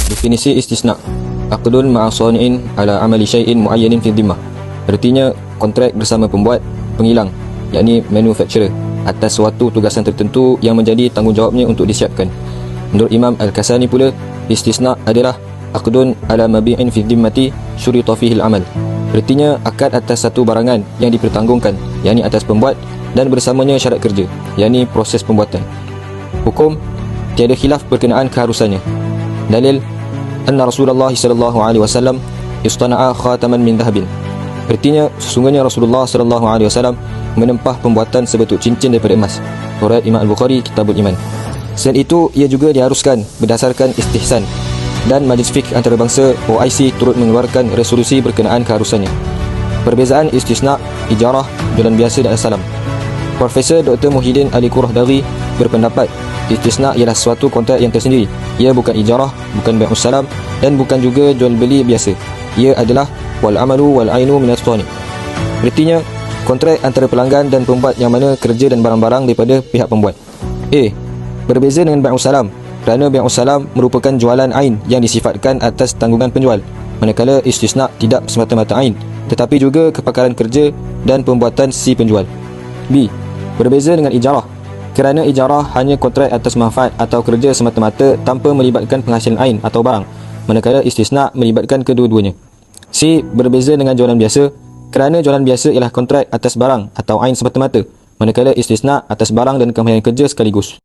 Definisi istisna. Aqdun ma'a sani'in ala amali syai'in muayyanin fi dhimmah. Artinya kontrak bersama pembuat, pengilang, yakni manufacturer, atas suatu tugasan tertentu yang menjadi tanggungjawabnya untuk disiapkan. Menurut Imam Al-Kasani pula, istisna adalah aqdun ala mabi'in fi dhimmati syurita fihi al-amal. Artinya akad atas satu barangan yang dipertanggungkan, yakni atas pembuat, dan bersamanya syarat kerja, yakni proses pembuatan. Hukum, tiada khilaf berkenaan keharusannya. Dalil, anna Rasulullah sallallahu alaihi wasallam istana'a khataman min dhahabin. Artinya sesungguhnya Rasulullah sallallahu alaihi wasallam menempah pembuatan sebentuk cincin daripada emas. Riwayat Imam Al-Bukhari Kitabul Iman. Selain itu, ia juga diharuskan berdasarkan istihsan, dan Majlis Fiqh Antarabangsa OIC turut mengeluarkan resolusi berkenaan keharusannya. Perbezaan istisna, ijarah, jualan biasa dan salam. Profesor Dr. Muhyiddin Ali Qurahdari berpendapat istisna ialah suatu kontrak yang tersendiri. Ia bukan ijarah, bukan bai'us salam, dan bukan juga jual beli biasa. Ia adalah wal amalu wal ainu min as-sani. Artinya kontrak antara pelanggan dan pembuat yang mana kerja dan barang-barang daripada pihak pembuat. A. Berbeza dengan bai'us salam, kerana bai'us salam merupakan jualan ain yang disifatkan atas tanggungan penjual, manakala istisna tidak semata-mata ain, tetapi juga kepakaran kerja dan pembuatan si penjual. B. Berbeza dengan ijarah, kerana ijarah hanya kontrak atas manfaat atau kerja semata-mata tanpa melibatkan penghasilan ain atau barang, manakala istisna melibatkan kedua-duanya. C. Berbeza dengan jualan biasa, kerana jualan biasa ialah kontrak atas barang atau ain semata-mata, manakala istisna atas barang dan kemahiran kerja sekaligus.